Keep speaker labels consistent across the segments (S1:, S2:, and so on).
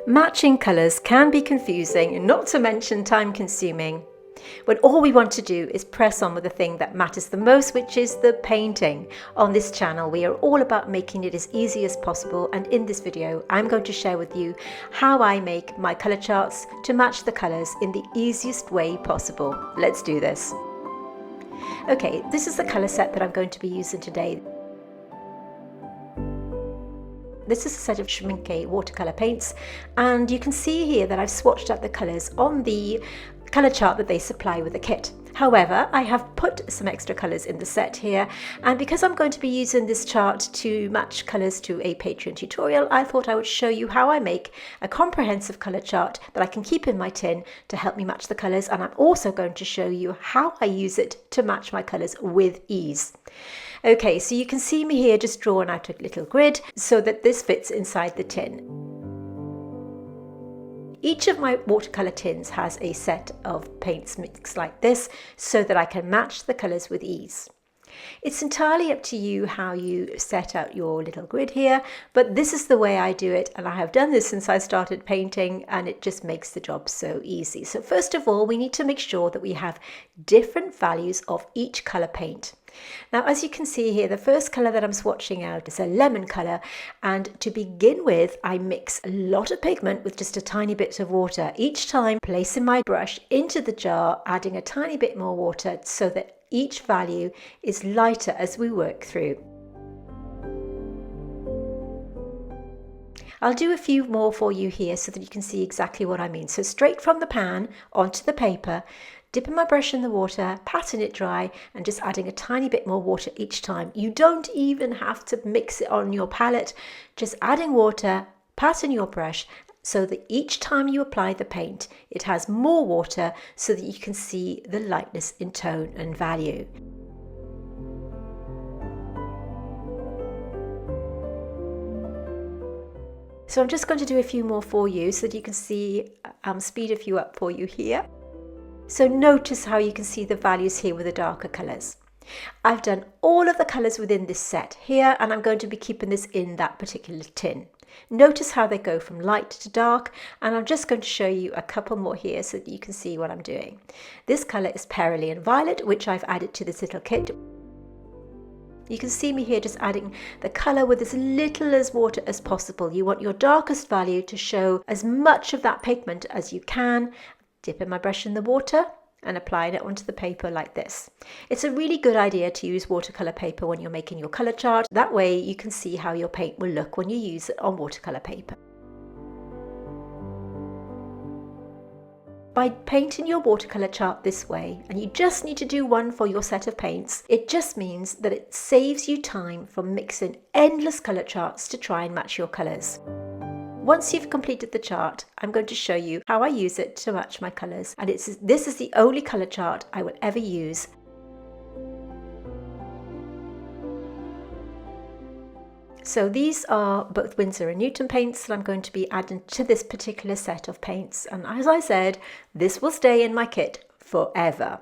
S1: Matching colours can be confusing, not to mention time consuming, when all we want to do is press on with the thing that matters the most, which is the painting. On this channel we are all about making it as easy as possible, and in this video I'm going to share with you how I make my colour charts to match the colours in the easiest way possible. Let's do this. Okay, this is the colour set that I'm going to be using today. This is a set of Rosemary Co watercolour paints, and you can see here that I've swatched out the colours on the colour chart that they supply with the kit. However, I have put some extra colours in the set here, and because I'm going to be using this chart to match colours to a Patreon tutorial, I thought I would show you how I make a comprehensive colour chart that I can keep in my tin to help me match the colours, and I'm also going to show you how I use it to match my colours with ease. Okay, so you can see me here just drawing out a little grid so that this fits inside the tin. Each of my watercolour tins has a set of paints mixed like this so that I can match the colours with ease. It's entirely up to you how you set out your little grid here, but this is the way I do it, and I have done this since I started painting, and it just makes the job so easy. So first of all, we need to make sure that we have different values of each colour paint. Now, as you can see here, the first colour that I'm swatching out is a lemon colour, and to begin with I mix a lot of pigment with just a tiny bit of water, each time placing my brush into the jar, adding a tiny bit more water so that each value is lighter as we work through. I'll do a few more for you here so that you can see exactly what I mean. So straight from the pan onto the paper, dipping my brush in the water, patting it dry, and just adding a tiny bit more water each time. You don't even have to mix it on your palette, just adding water, patting your brush, so that each time you apply the paint, it has more water so that you can see the lightness in tone and value. So I'm just going to do a few more for you so that you can see, speed a few up for you here. So notice how you can see the values here with the darker colours. I've done all of the colours within this set here, and I'm going to be keeping this in that particular tin. Notice how they go from light to dark, and I'm just going to show you a couple more here so that you can see what I'm doing. This colour is Cerulean Violet, which I've added to this little kit. You can see me here just adding the colour with as little as water as possible. You want your darkest value to show as much of that pigment as you can. Dipping my brush in the water and applying it onto the paper like this. It's a really good idea to use watercolour paper when you're making your colour chart. That way you can see how your paint will look when you use it on watercolour paper. By painting your watercolour chart this way, and you just need to do one for your set of paints, it just means that it saves you time from mixing endless colour charts to try and match your colours. Once you've completed the chart, I'm going to show you how I use it to match my colours, and this is the only colour chart I will ever use. So these are both Winsor & Newton paints that I'm going to be adding to this particular set of paints, and as I said, this will stay in my kit forever.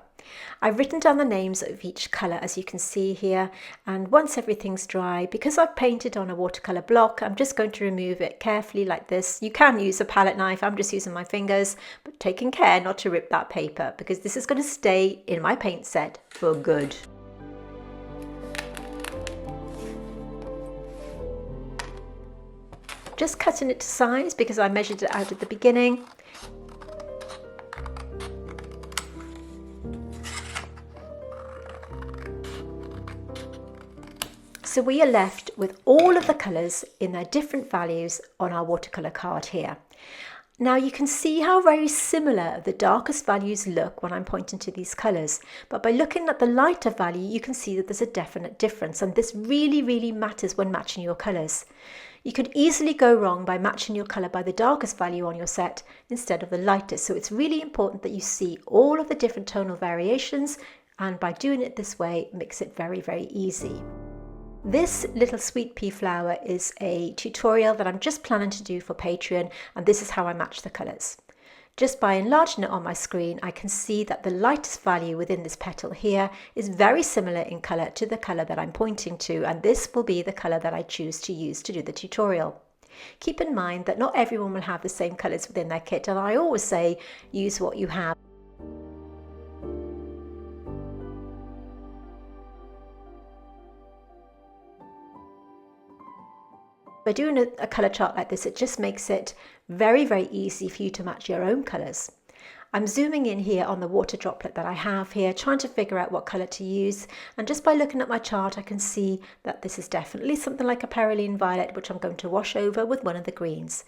S1: I've written down the names of each colour, as you can see here, and once everything's dry, because I've painted on a watercolour block, I'm just going to remove it carefully like this. You can use a palette knife, I'm just using my fingers, but taking care not to rip that paper, because this is going to stay in my paint set for good. Just cutting it to size because I measured it out at the beginning. So we are left with all of the colours in their different values on our watercolour card here. Now you can see how very similar the darkest values look when I'm pointing to these colours, but by looking at the lighter value you can see that there's a definite difference, and this really matters when matching your colours. You could easily go wrong by matching your colour by the darkest value on your set instead of the lightest, so it's really important that you see all of the different tonal variations, and by doing it this way it makes it very easy. This little sweet pea flower is a tutorial that I'm just planning to do for Patreon, and this is how I match the colours. Just by enlarging it on my screen, I can see that the lightest value within this petal here is very similar in colour to the colour that I'm pointing to, and this will be the colour that I choose to use to do the tutorial. Keep in mind that not everyone will have the same colours within their kit, and I always say use what you have. By doing a colour chart like this, it just makes it very, very easy for you to match your own colours. I'm zooming in here on the water droplet that I have here, trying to figure out what colour to use, and just by looking at my chart I can see that this is definitely something like a Perylene Violet, which I'm going to wash over with one of the greens.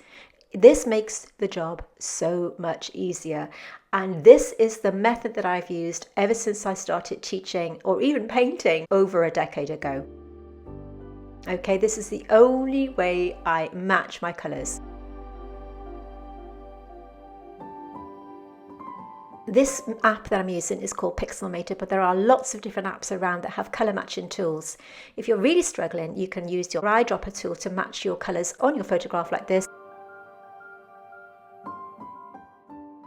S1: This makes the job so much easier, and this is the method that I've used ever since I started teaching or even painting over a decade ago. Okay, this is the only way I match my colours. This app that I'm using is called Pixelmator, but there are lots of different apps around that have colour matching tools. If you're really struggling, you can use your eyedropper tool to match your colours on your photograph like this.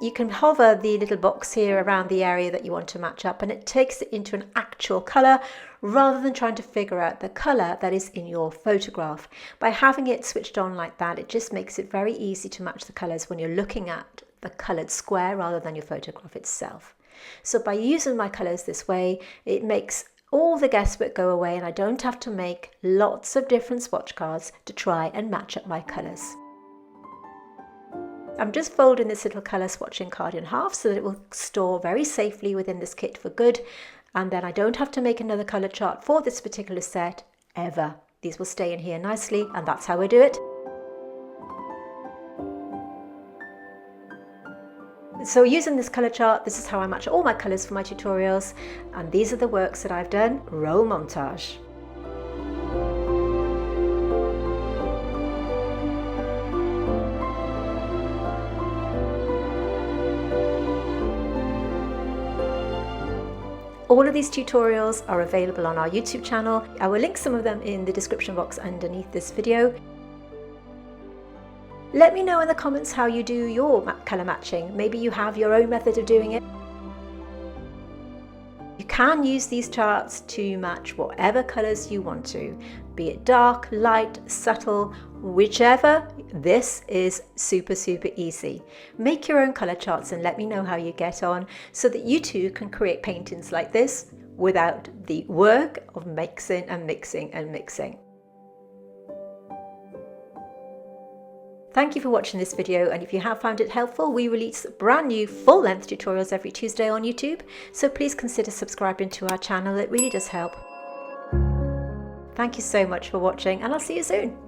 S1: You can hover the little box here around the area that you want to match up, and it takes it into an actual colour rather than trying to figure out the colour that is in your photograph. By having it switched on like that, it just makes it very easy to match the colours when you're looking at the coloured square rather than your photograph itself. So by using my colours this way, it makes all the guesswork go away, and I don't have to make lots of different swatch cards to try and match up my colours. I'm just folding this little colour swatching card in half so that it will store very safely within this kit for good, and then I don't have to make another colour chart for this particular set ever. These will stay in here nicely, and that's how I do it. So using this colour chart, this is how I match all my colours for my tutorials, and these are the works that I've done. Roll montage. All of these tutorials are available on our YouTube channel. I will link some of them in the description box underneath this video. Let me know in the comments how you do your colour matching. Maybe you have your own method of doing it. You can use these charts to match whatever colours you want to, be it dark, light, subtle, whichever. This is super, super easy. Make your own colour charts and let me know how you get on so that you too can create paintings like this without the work of mixing and mixing and mixing. Thank you for watching this video, and if you have found it helpful, we release brand new full-length tutorials every Tuesday on YouTube, so please consider subscribing to our channel. It really does help. Thank you so much for watching, and I'll see you soon.